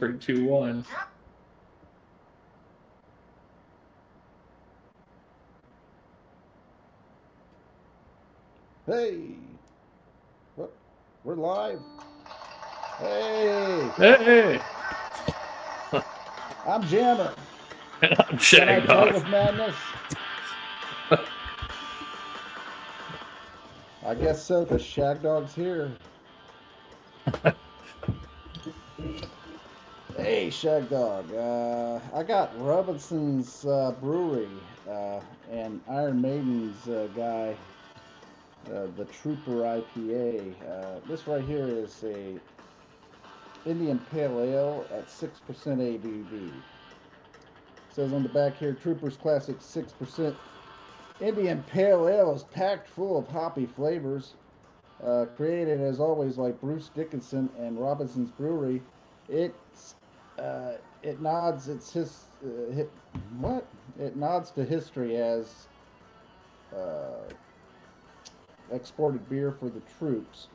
3, 2, 1. Hey, what? We're live. Hey, Hey, I'm Jammer. and I'm Can I play with Shagdog. madness? I guess so, because Shagdog's here. Hey, Shagdog. I got Robinsons Brewery and Iron Maiden's guy, the Trooper IPA. This right here is a Indian Pale Ale at 6% ABV. Says on the back here, Trooper's Classic 6% Indian Pale Ale is packed full of hoppy flavors. Created as always like Bruce Dickinson and Robinsons Brewery. It nods it nods to history as exported beer for the troops.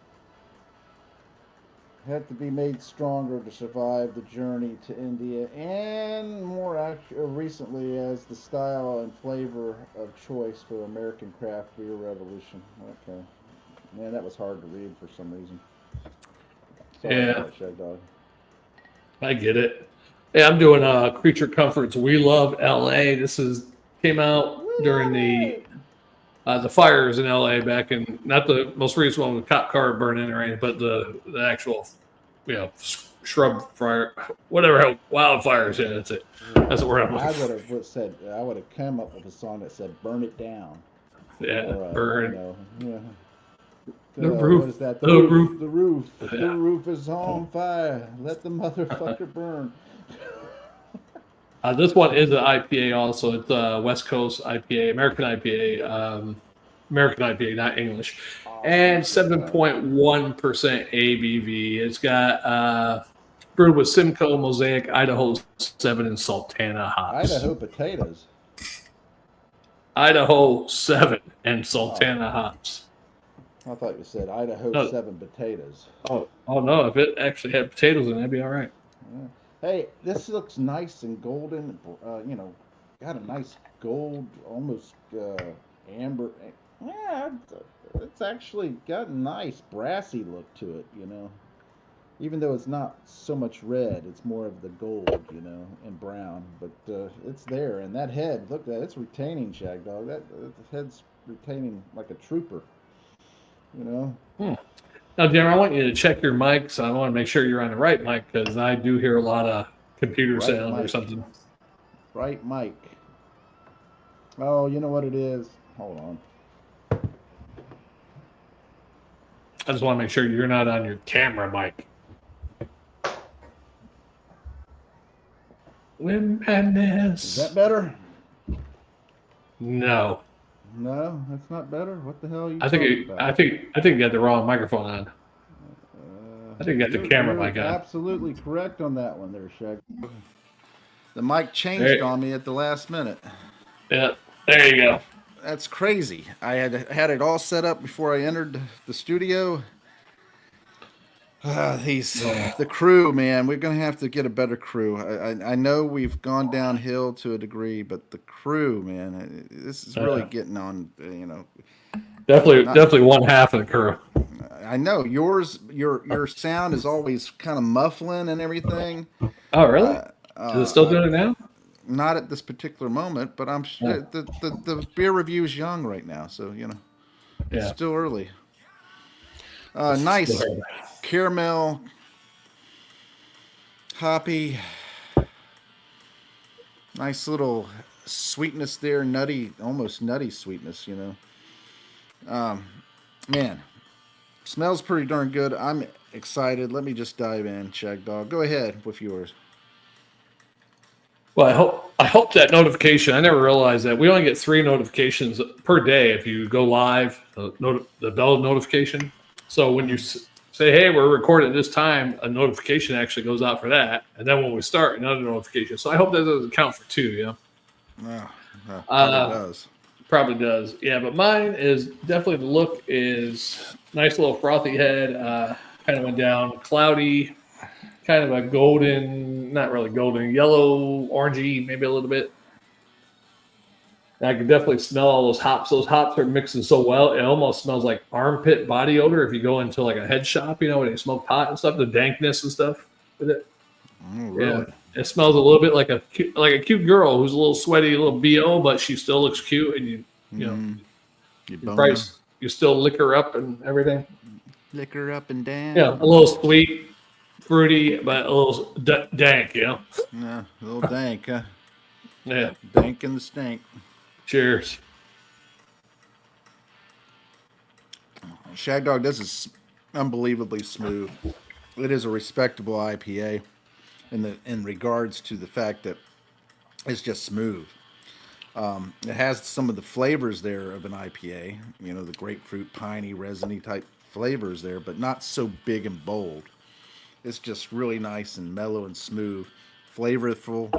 Had to be made stronger to survive the journey to India, and more recently as the style and flavor of choice for American craft beer revolution. Okay. Man, that was hard to read for some reason. Sorry Yeah, about it, Shagdog. I get it. Yeah, I'm doing Creature Comforts We Love L.A. Came out We during love it! the fires in L.A. back in, not the most recent one with cop car burning or anything, but the actual, shrub fire, whatever, wildfires. Yeah, that's it. That's the word I'm looking I for. would have come up with a song that said "Burn It Down," Yeah, or burn yeah. the What roof, is that? The the roof. roof. The roof. The Yeah. roof is on fire. Let the motherfucker burn. This one is an IPA also. It's West Coast IPA, American IPA, not English. Awesome, And Shagdog. 7.1% ABV. It's got brewed with Simcoe, Mosaic, Idaho 7, and Sultana hops. Idaho potatoes. Idaho 7 and Oh, Sultana hops. I thought you said Idaho No, 7 potatoes. oh no, if it actually had potatoes in it, that'd be all right. Yeah. Hey, this looks nice and golden. Got a nice gold, almost amber. Yeah, it's actually got a nice brassy look to it. Even though it's not so much red, it's more of the gold, and brown. But it's there, and that head, look at that, it's retaining, Shagdog. That head's retaining like a trooper. You know. Hmm. Now, Jim, I want you to check your mics. I want to make sure you're on the right mic because I do hear a lot of computer Right, sound or Mike. something. Right, Mike. Oh, you know what it is? Hold on. I just want to make sure you're not on your camera mic. Win madness. Is that better? No, No, that's not better. What the hell are you I talking think about? I think I think you got the wrong microphone on. I think you got the camera You're mic on. absolutely correct on that one there, Shag. The mic changed There, on me at the last minute. yeah, there you go. That's crazy. I had it all set up before I entered the studio. Oh, The crew, man. We're gonna have to get a better crew. I know we've gone downhill to a degree, but the crew, man, this is really getting on. Not. definitely one half of the crew. I know your sound is always kind of muffling and everything. Oh, really? Uh, Is it still uh, doing it now? Not at this particular moment, but I'm Yeah, the beer review is young right now, so it's yeah. still early. Still Nice heard. caramel, hoppy, nice little sweetness there, nutty, almost nutty sweetness. Man, smells pretty darn good. I'm excited. Let me just dive in, Shagdog. Go ahead with yours. Well, I hope that notification. I never realized that we only get 3 notifications per day if you go live. The bell notification. So when you say, "Hey, we're recording at this time," a notification actually goes out for that, and then when we start, another notification. So I hope that doesn't count for 2. Oh, probably Uh, does. Probably does. Yeah, but mine is definitely the look is nice little frothy head. Kind of went down cloudy, kind of a golden not really golden, yellow, orangey, maybe a little bit. And I can definitely smell all those hops. Those hops are mixing so well, it almost smells like armpit body odor if you go into like a head shop, you know, when they smoke pot and stuff, the dankness and stuff with it. Oh, really? Yeah. It smells a little bit like a cute girl who's a little sweaty, a little BO, but she still looks cute, and you still lick her up and everything. Lick her up and down. Yeah, a little sweet, fruity, but a little dank, you know. Yeah, a little dank, huh? Yeah. Dank in the stink. Cheers. Shagdog, this is unbelievably smooth. It is a respectable IPA in regards to the fact that it's just smooth. It has some of the flavors there of an IPA, you know, the grapefruit, piney, resiny type flavors there, but not so big and bold. It's just really nice and mellow and smooth, flavorful.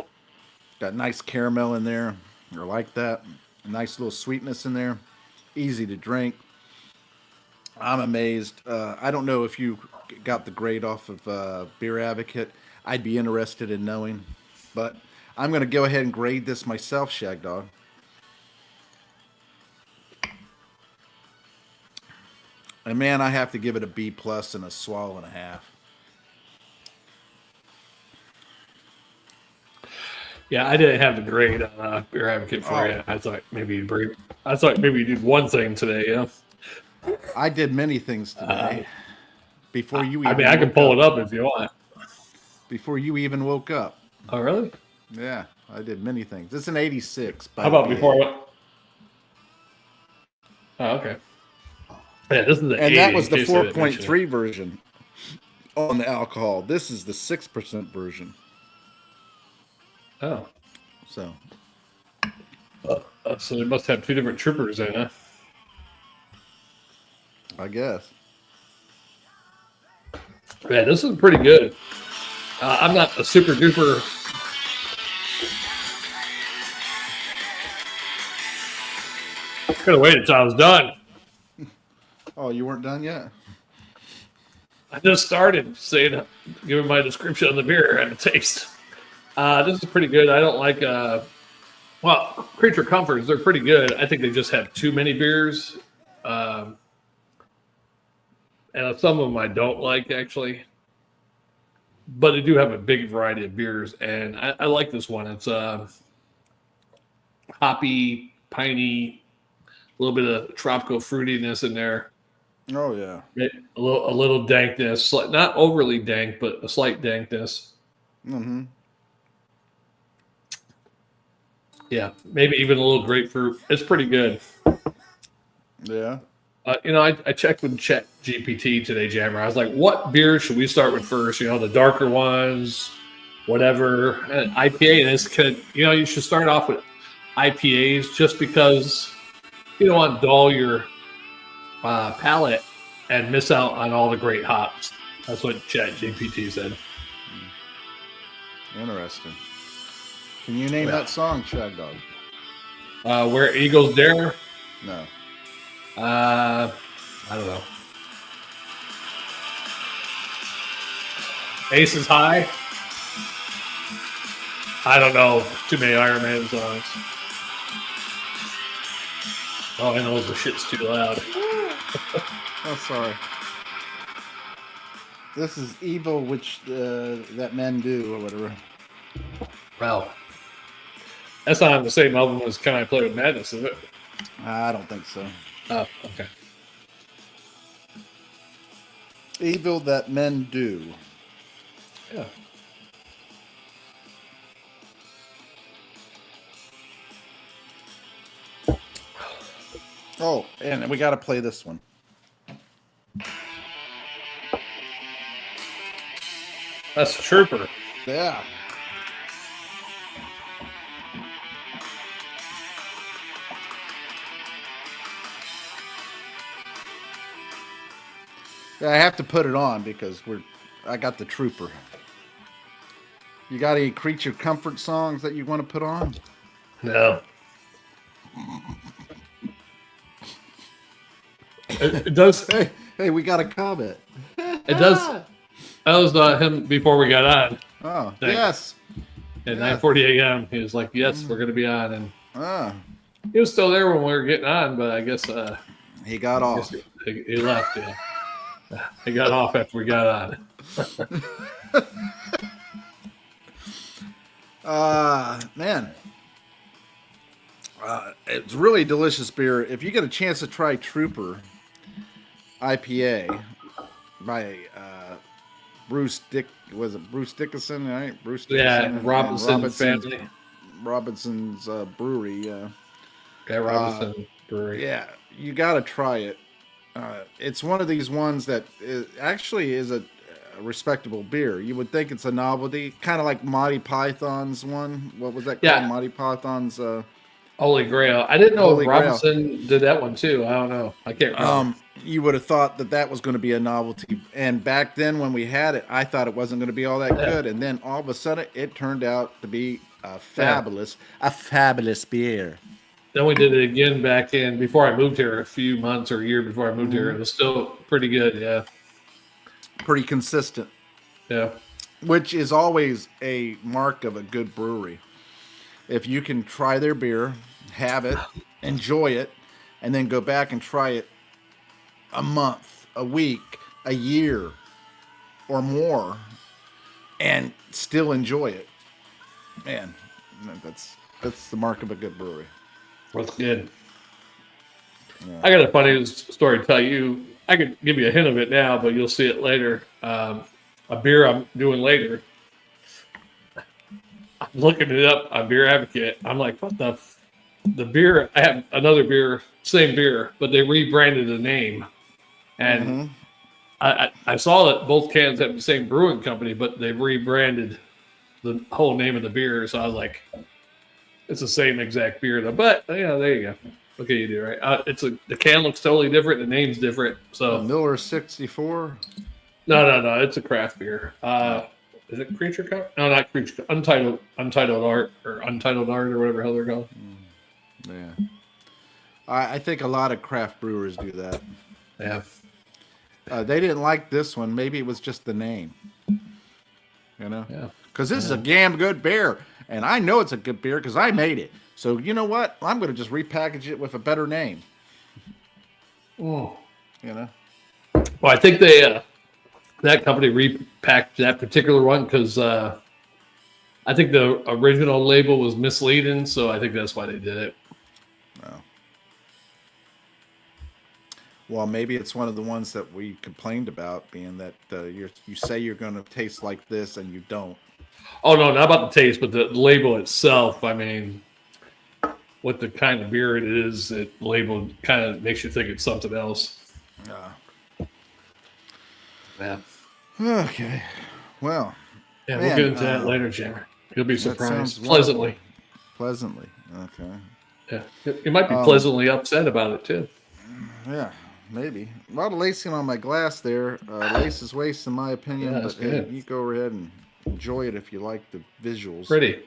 Got nice caramel in there. I like that. A nice little sweetness in there. Easy to drink. I'm amazed. I don't know if you got the grade off of Beer Advocate. I'd be interested in knowing. But I'm going to go ahead and grade this myself, Shagdog. And man, I have to give it a B+ and a swallow and a half. Yeah, I didn't have the grade on Beer Advocate for you. I thought maybe you'd did one thing today, you know. I did many things today. Before you even I can pull it up if you want. Before you even woke up. Oh, really? Yeah, I did many things. It's an 86. How about before? Oh, okay. Yeah, this is the 80, and that was the 4.3 version on the alcohol. This is the 6% version. Oh. So they must have two different troopers in, huh? I guess. Yeah, this is pretty good. I'm not a super duper. Could have waited until I was done. Oh, you weren't done yet? I just started giving my description on the beer and a taste. This is pretty good. I don't like, Creature Comforts, they're pretty good. I think they just have too many beers. And some of them I don't like, actually. But they do have a big variety of beers. And I like this one. It's hoppy, piney, a little bit of tropical fruitiness in there. Oh, yeah. A little dankness. Not overly dank, but a slight dankness. Mm-hmm. Yeah, maybe even a little grapefruit. It's pretty good. Yeah. I checked with ChatGPT today, Jammer. I was like, what beers should we start with first? You know, the darker ones, whatever. And IPA, and this could, you should start off with IPAs just because you don't want to dull your palate and miss out on all the great hops. That's what ChatGPT said. Interesting. Can you name that song, Shagdog? Where Eagles Dare? No. I don't know. Aces High? I don't know. Too many Iron Maiden songs. All I know is the shit's too loud. Oh, sorry. This is Evil, which that men do, or whatever. Wow. That's not on the same album as Can I Play With Madness, is it? I don't think so. Oh, okay. Evil That Men Do. Yeah. Oh, and we got to play this one. That's Trooper. Yeah. I have to put it on because I got the Trooper. You got any Creature Comfort songs that you want to put on? No. It does. Hey, we got a comment. It does. That was him before we got on. Oh, Thanks. yes. At Yeah. 9:40 a.m. He was like, "Yes, we're going to be on," and Ah, he was still there when we were getting on, but I guess he got off. he left. Yeah, he got off after we got on. Man. It's really delicious beer. If you get a chance to try Trooper IPA by Bruce Dickinson, right? Bruce Dickinson Yeah, Robinson family. Robinsons Brewery. Yeah, Robinson Brewery. Yeah, you got to try it. It's one of these ones that actually is a respectable beer. You would think it's a novelty, kind of like Monty Python's one. What was that called? Yeah. Monty Python's. Holy Grail. I didn't know Holy Grail. Robinson did that one too. I don't know. I can't remember. You would have thought that was going to be a novelty. And back then when we had it, I thought it wasn't going to be all that good. And then all of a sudden it turned out to be a fabulous beer. Then we did it again back in before I moved here, a few months or a year before I moved here. It was still pretty good. Yeah. Pretty consistent. Yeah. Which is always a mark of a good brewery. If you can try their beer, have it, enjoy it, and then go back and try it a month, a week, a year, or more, and still enjoy it, man, that's the mark of a good brewery. That's good. Yeah. I got a funny story to tell you. I could give you a hint of it now, but you'll see it later. A beer I'm doing later. I'm looking it up on Beer Advocate. I'm like, what the beer? I have another beer, same beer, but they rebranded the name. And I saw that both cans have the same brewing company, but they rebranded the whole name of the beer. So I was like, it's the same exact beer, though. But yeah, there you go. What can you do, right? The can looks totally different. The name's different. So Miller 64. No. It's a craft beer. Is it Creature Comforts? No, not Creature. Untitled Art or Untitled Art or whatever the hell they're called. Yeah. I think a lot of craft brewers do that. Yeah. They didn't like this one. Maybe it was just the name. You know? Yeah. Because this is a damn good beer. And I know it's a good beer because I made it. So you know what? I'm going to just repackage it with a better name. Oh. You know? Well, I think they that company repacked that particular one because I think the original label was misleading, so I think that's why they did it. Oh. Well, maybe it's one of the ones that we complained about, being that you say you're going to taste like this and you don't. Oh no, not about the taste, but the label itself. I mean, what the kind of beer it is, it labeled kind of makes you think it's something else. Yeah. Okay. Well. Yeah, man, we'll get into that later, Jim. You'll be surprised. Pleasantly. Okay. Yeah. You might be pleasantly upset about it too. Yeah, maybe. A lot of lacing on my glass there. Lace is waste in my opinion, Yeah, but hey, you go ahead and enjoy it if you like the visuals. Pretty.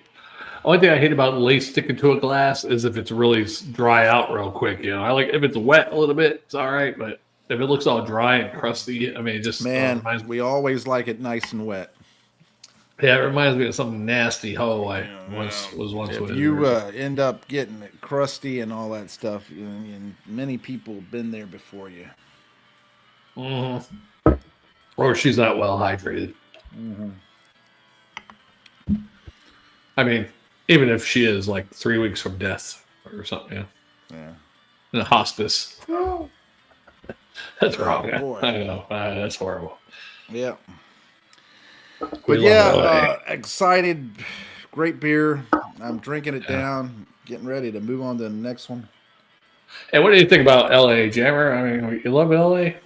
Only thing I hate about lace sticking to a glass is if it's really dry out real quick. You know, I like if it's wet a little bit, it's all right, but if it looks all dry and crusty, I mean, it just we always like it nice and wet. Yeah, it reminds me of something nasty I was once if with. You end up getting it crusty and all that stuff, and many people have been there before you. Mm-hmm. Or she's not well hydrated. Mm-hmm. I mean, even if she is like 3 weeks from death or something, yeah. In a hospice. That's wrong. Boy. I know. That's horrible. Yeah. We But yeah, LA. excited. Great beer. I'm drinking it down. Getting ready to move on to the next one. Hey, what do you think about L.A., Jammer? I mean, you love L.A.?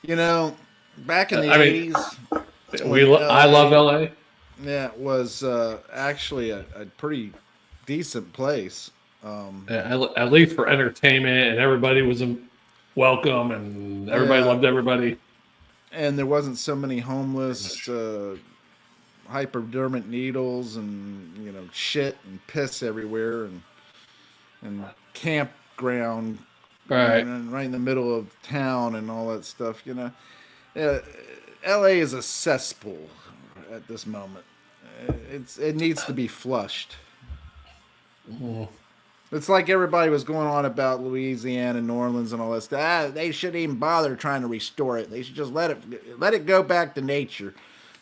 You know, back in the 80s. I love L.A. Yeah, it was actually a pretty decent place. At least for entertainment, and everybody was welcome, and everybody loved everybody. And there wasn't so many homeless, hypodermic needles, and shit and piss everywhere, and campground, Right, right in the middle of town, and all that stuff. LA is a cesspool at this moment. It needs to be flushed. Mm. It's like everybody was going on about Louisiana, New Orleans, and all that stuff. They shouldn't even bother trying to restore it. They should just let it go back to nature.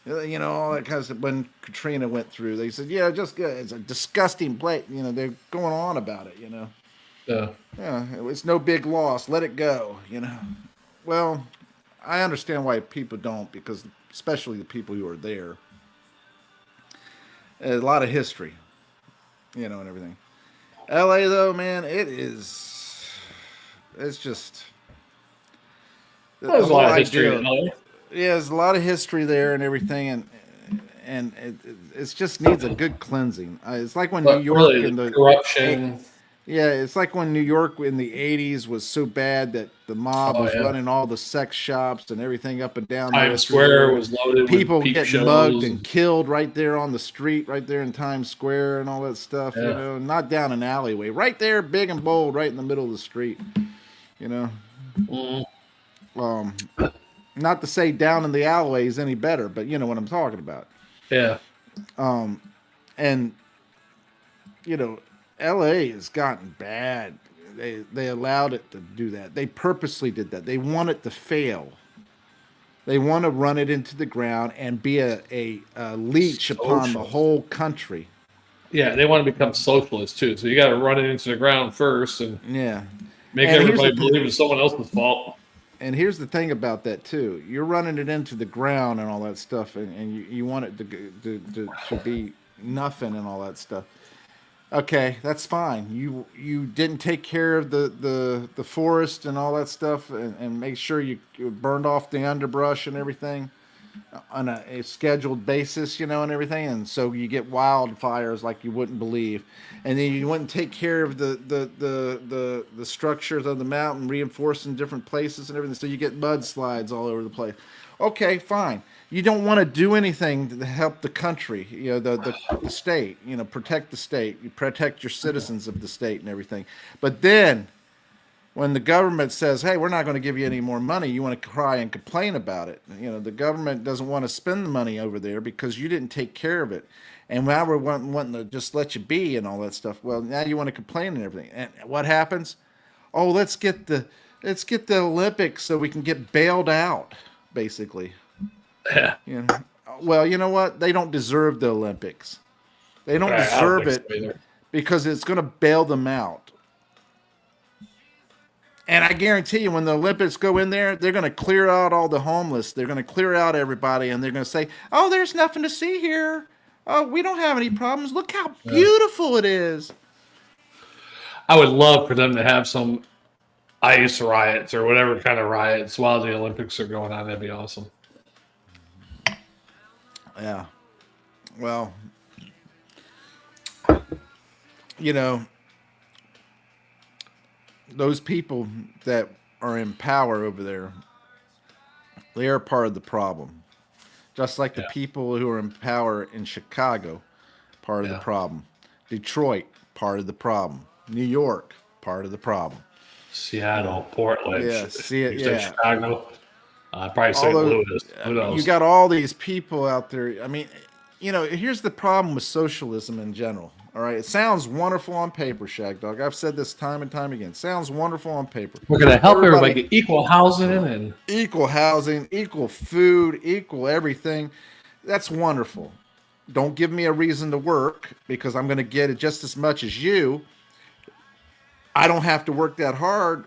All that kind of stuff. When Katrina went through, they said, just it's a disgusting place. They're going on about it. Yeah. Yeah, it's no big loss. Let it go. Well, I understand why people don't, because especially the people who are there. A lot of history, and everything. LA though, man, it's just There's a lot of history in LA. Yeah, there's a lot of history there and everything, and it just needs a good cleansing. It's like when New York really, and the corruption. Yeah, it's like when New York in the '80s was so bad that the mob was yeah. running all the sex shops and everything up and down Times Square was loaded people with peep getting shows mugged and killed right there on the street, right there in Times Square and all that stuff. Yeah. Not down an alleyway, right there, big and bold, right in the middle of the street. Mm. Not to say down in the alleyway is any better, but you know what I'm talking about. Yeah. And LA has gotten bad. They allowed it to do that. They purposely did that. They want it to fail. They want to run it into the ground and be a leech upon the whole country. Yeah, they want to become socialist too. So you got to run it into the ground first and make and everybody believe it's someone else's fault. And here's the thing about that too: you're running it into the ground and all that stuff, and you want it to be nothing and all that stuff. Okay, that's fine. You didn't take care of the forest and all that stuff, and make sure you burned off the underbrush and everything on a scheduled basis, and everything, and so you get wildfires like you wouldn't believe, and then you wouldn't take care of the structures of the mountain, reinforced in different places and everything, so you get mudslides all over the place. Okay, fine. You don't want to do anything to help the country, the state, protect the state, you protect your citizens of the state and everything. But then when the government says, hey, we're not going to give you any more money, you want to cry and complain about it. The government doesn't want to spend the money over there because you didn't take care of it. And now we're wanting to just let you be and all that stuff. Well, now you want to complain and everything. And what happens? Oh, let's get the Olympics so we can get bailed out, basically. Yeah. Well, you know what? They don't deserve the Olympics. They don't deserve it because it's going to bail them out. And I guarantee you, when the Olympics go in there, they're going to clear out all the homeless. They're going to clear out everybody, and they're going to say, "Oh, there's nothing to see here. Oh, we don't have any problems. Look how beautiful it is." I would love for them to have some ice riots or whatever kind of riots while the Olympics are going on. That'd be awesome. Yeah. Well, those people that are in power over there, they are part of the problem. Just like the people who are in power in Chicago, part of the problem. Detroit, part of the problem. New York, part of the problem. Seattle, Portland, Chicago. Probably St. Louis. Who knows? You got all these people out there. I mean, here's the problem with socialism in general. All right, it sounds wonderful on paper, Shagdog. I've said this time and time again. It sounds wonderful on paper. We're going to help everybody get equal housing equal food, equal everything. That's wonderful. Don't give me a reason to work because I'm going to get it just as much as you. I don't have to work that hard,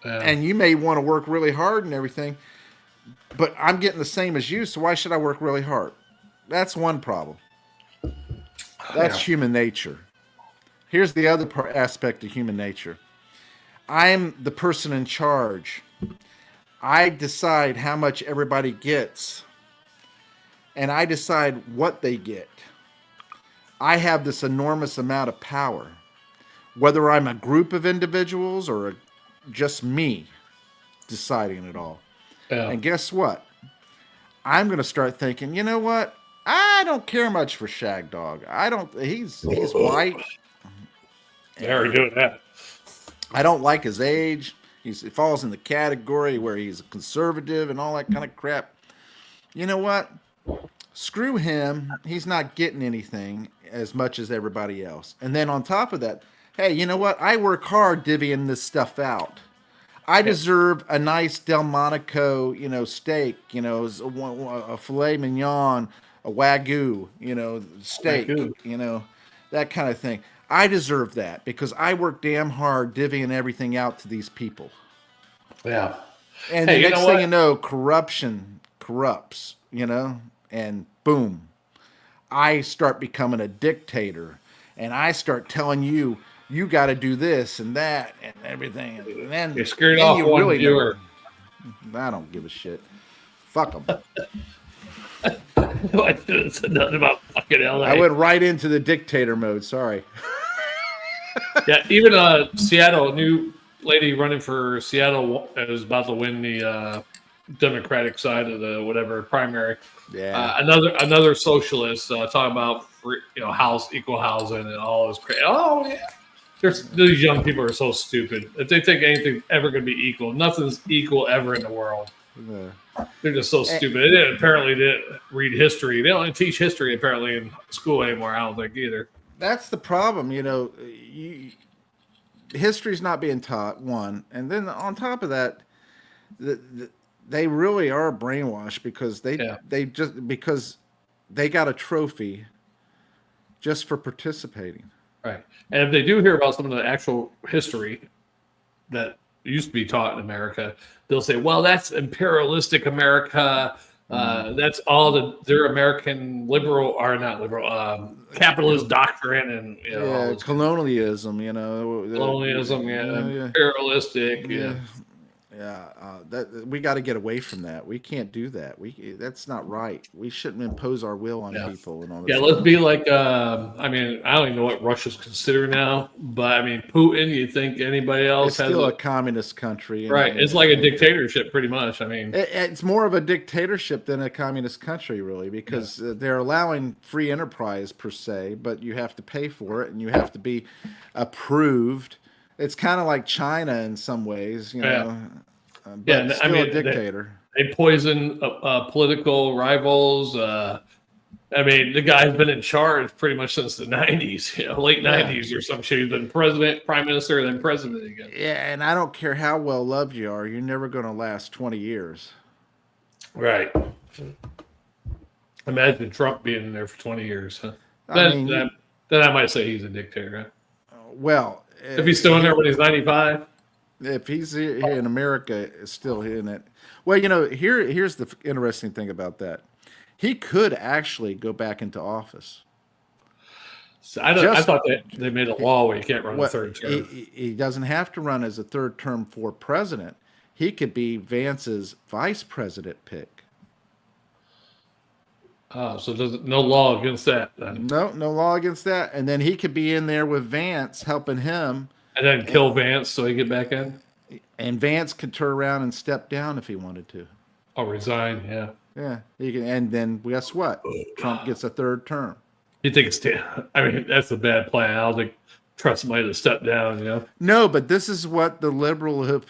and you may want to work really hard and everything, but I'm getting the same as you, so why should I work really hard? That's one problem. That's human nature. Here's the other aspect of human nature. I'm the person in charge. I decide how much everybody gets, and I decide what they get. I have this enormous amount of power, whether I'm a group of individuals or just me deciding it all. Yeah. And guess what? I'm going to start thinking, you know what? I don't care much for Shagdog. He's white. They already doing that. I don't like his age. He falls in the category where he's a conservative and all that kind of crap. you know what? Screw him. He's not getting anything as much as everybody else. And then on top of that, hey, you know what? I work hard divvying this stuff out. I Yeah. deserve a nice Delmonico, steak, a filet mignon, a wagyu, Thank steak, you. that kind of thing. I deserve that because I work damn hard divvying everything out to these people. Yeah. And the Hey, you next know thing what? you know, corruption corrupts, and boom, I start becoming a dictator, and I start telling you, you got to do this and that and everything, and You then screwed then off you one really know. viewer. I don't give a shit. Fuck them. I should have said nothing about fucking LA. I went right into the dictator mode. Sorry. Yeah, even Seattle, new lady running for Seattle is about to win the Democratic side of the whatever primary. Yeah. Another socialist talking about free, equal housing and all this crazy. Oh yeah, these young people are so stupid. If they think anything's ever going to be equal, nothing's equal ever in the world. They're just so stupid. They didn't read history. They don't teach history apparently in school anymore. I don't think either. That's the problem. History's not being taught, one. And then on top of that, they really are brainwashed because because they got a trophy just for participating. Right. And if they do hear about some of the actual history that used to be taught in America, they'll say, well, that's imperialistic America. That's all their American liberal, or not liberal, capitalist doctrine and all this colonialism, colonialism, imperialistic. That we got to get away from that. We can't do that. That's not right. We shouldn't impose our will on people and all this. Yeah, let's be like. I don't even know what Russia's considered now, but Putin. You think anybody else has still a communist country, right? It's like a dictatorship, pretty much. It's more of a dictatorship than a communist country, really, because they're allowing free enterprise per se, but you have to pay for it and you have to be approved. It's kind of like China in some ways, but still a dictator. They poison political rivals. The guy's been in charge pretty much since the 90s, late 90s or some shit. He's been president, prime minister, then president again. Yeah, and I don't care how well loved you are, you're never going to last 20 years. Right. Imagine Trump being in there for 20 years, huh? Then I might say he's a dictator, huh? Well, if he's still in there when he's 95? If he's here in America, is still in it. Well, here's the interesting thing about that. He could actually go back into office. So I thought they made a law where you can't run a third term. He doesn't have to run as a third term for president. He could be Vance's vice president pick. So there's no law against that then? No law against that. And then he could be in there with Vance helping him. And then kill Vance so he get back in? And Vance could turn around and step down if he wanted to. Oh, resign, yeah. Yeah. He can, and then guess what? Trump gets a third term. You think that's a bad plan. I don't think trust somebody to step down, No, but this is what the liberal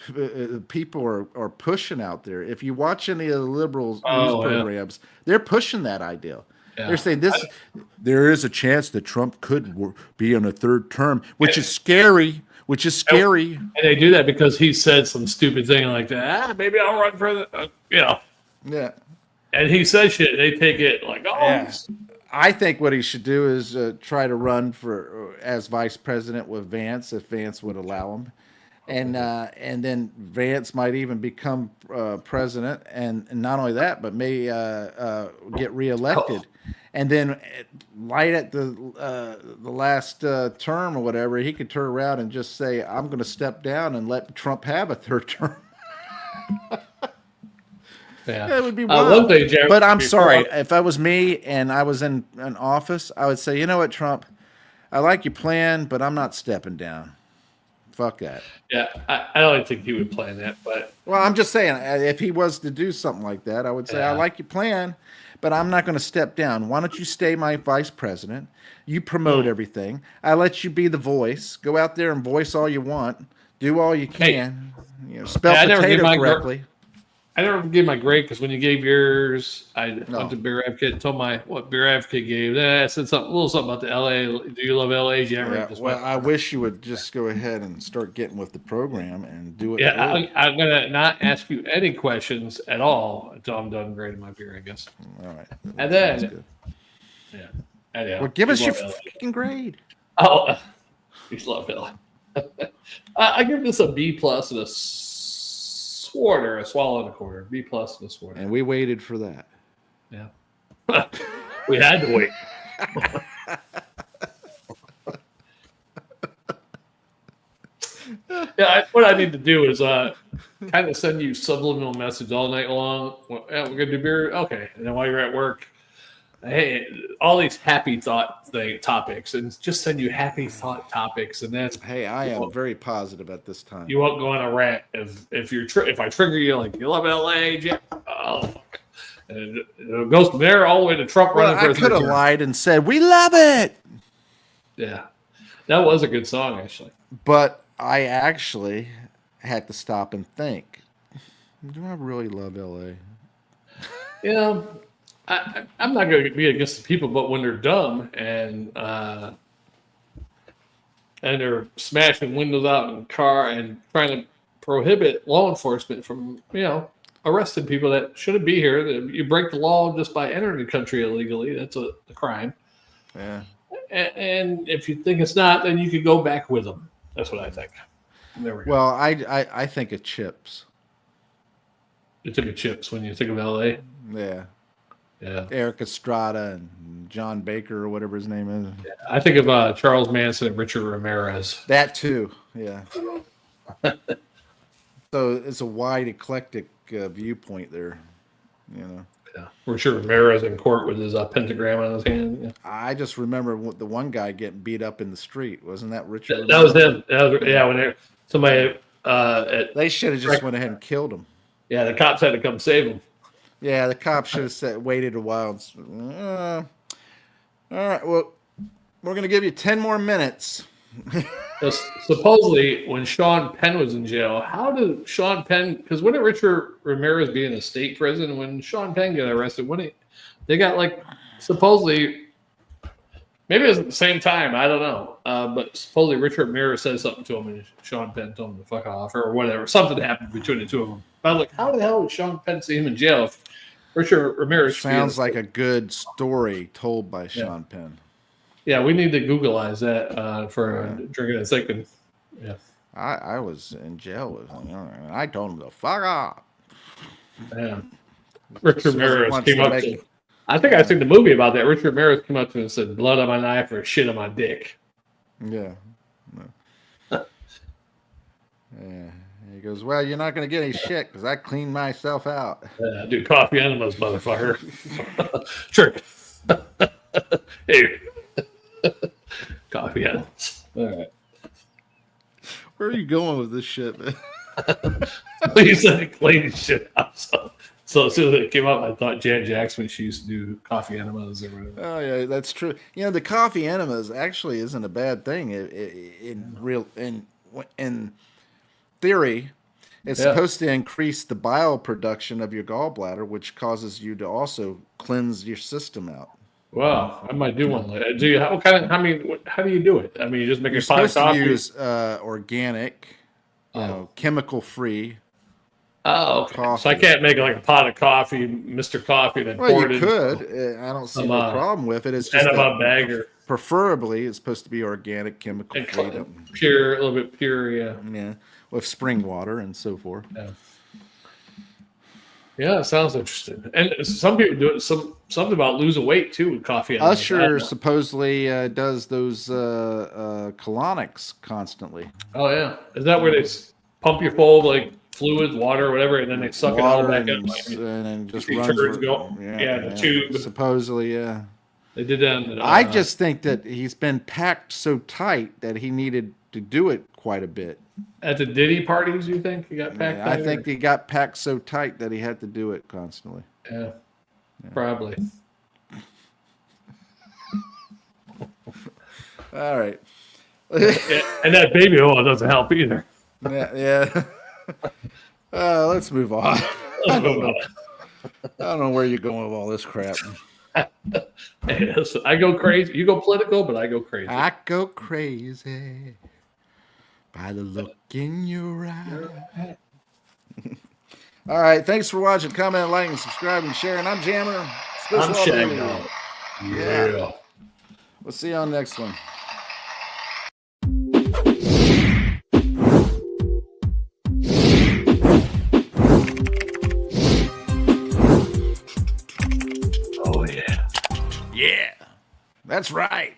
people are pushing out there. If you watch any of the liberal news programs, they're pushing that idea. Yeah. They're saying there is a chance that Trump could be on a third term, which is scary. And they do that because he said some stupid thing like that. Maybe I'll run for the, Yeah. And he says shit. They take it like, I think what he should do is try to run for as vice president with Vance, if Vance would allow him, and then Vance might even become president, and not only that, but may get reelected, and then right at the last term or whatever, he could turn around and just say, "I'm going to step down and let Trump have a third term." Yeah, it would be wild. But I'm sorry, before, if I was me and I was in an office, I would say, you know what, Trump, I like your plan, but I'm not stepping down. Fuck that. Yeah, I don't think he would plan that, but I'm just saying, if he was to do something like that, I would say, I like your plan, but I'm not going to step down. Why don't you stay my vice president? You promote everything. I let you be the voice. Go out there and voice all you want. Do all you can. Spell potato correctly. I I never gave my grade because when you gave yours, I No. went to Beer Advocate and told what Beer Advocate gave. I said a little something about the L.A. Do you love L.A.? Yeah, well, I wish you would just go ahead and start getting with the program and do it. Yeah, early. I'm gonna not ask you any questions at all until I'm done grading my beer, I guess. All right. And Sounds then, good. yeah. Anyhow, Well, give us you your love LA. freaking grade. Oh, you love L.A. I give this a B plus and a swallow and a quarter. B plus and a quarter. And we waited for that. Yeah. We had to wait. Yeah, what I need to do is kind of send you subliminal message all night long. Well, yeah, we're gonna do beer, okay. And then while you're at work, hey, all these happy thought topics, and just send you happy thought topics, and then Hey, I am very positive at this time. you won't go on a rant if I trigger you like you love L.A. Jack. Oh, and it goes from there all the way to Trump Well, running for I a could have third term. lied and said we love it, Yeah, that was a good song actually. but I actually had to stop and think. Do I really love LA? Yeah, I'm not going to be against the people, but when they're dumb and they're smashing windows out in the car and trying to prohibit law enforcement from arresting people that shouldn't be here, you break the law just by entering the country illegally. That's a crime. Yeah. And if you think it's not, then you could go back with them. That's what I think. There we go. Well, I think of chips. You took a chips when you think of LA. Yeah. Yeah. Eric Estrada and John Baker or whatever his name is. I think of Charles Manson and Richard Ramirez. That too. Yeah. So it's a wide, eclectic viewpoint there. Yeah. Richard Ramirez in court with his pentagram on his hand. Yeah. I just remember the one guy getting beat up in the street. Wasn't that Richard? That was him. When somebody They should have just went ahead and killed him. Yeah, the cops had to come save him. Yeah, the cops should have waited a while. All right, well, we're going to give you 10 more minutes. Supposedly, when Sean Penn was in jail, how did Sean Penn? Because wouldn't Richard Ramirez be in a state prison when Sean Penn got arrested? They got supposedly, maybe it was at the same time. I don't know. But supposedly Richard Ramirez said something to him, and Sean Penn told him to fuck off or whatever. Something happened between the two of them. But I was like, how the hell would Sean Penn see him in jail if Richard Ramirez sounds like a good story told by Sean Penn. Yeah, we need to Googleize that for drinking and thinking. Yeah, I was in jail with him. And I told him to fuck off. Yeah, Richard Ramirez wants came to up make to. it- I think I seen the movie about that. Richard Ramirez came up to him and said, "Blood on my knife or shit on my dick." Yeah. Yeah. He goes, well, you're not going to get any shit because I cleaned myself out. Yeah, do coffee enemas, motherfucker. Sure. Hey. Coffee enemas. All right. Where are you going with this shit, man? You said clean shit out. So as soon as it came up, I thought Janet Jackson, she used to do coffee enemas or whatever. Oh, yeah, that's true. The coffee enemas actually isn't a bad thing in theory. It's supposed to increase the bile production of your gallbladder, which causes you to also cleanse your system out. Wow, I might do one. Do you? How do you do it? I mean, you just make You're a pot of supposed coffee. to use organic, chemical-free. Oh, okay. Coffee. So I can't make like a pot of coffee, Mr. Coffee, then Well, pour you it could. in. I don't see no problem with it. It's just Enema bag or preferably it's supposed to be organic, chemical-free. pure, a little bit pure, yeah. Yeah, with spring water and so forth. Yeah, it sounds interesting. And some people do it. Something about losing weight too with coffee. Usher supposedly does those colonics constantly. Oh yeah, is that where they pump you full of like fluids, water, or whatever, and then they suck it all back up? And then just the runs. turds go. Yeah, the tube. Supposedly, yeah. They did that. I just think that he's been packed so tight that he needed to do it quite a bit. At the Diddy parties, you think he got packed? I think he got packed so tight that he had to do it constantly. Yeah. Probably. All right. And that baby oil doesn't help either. Yeah. Let's move on. I don't know where you're going with all this crap. Hey, listen, I go crazy. You go political, but I go crazy. I go crazy by the look in your eye. All right. Thanks for watching. Comment, liking, subscribing, sharing. I'm Jammer. I'm Shagdog. Yeah. We'll see you on the next one. Oh, yeah. Yeah. That's right.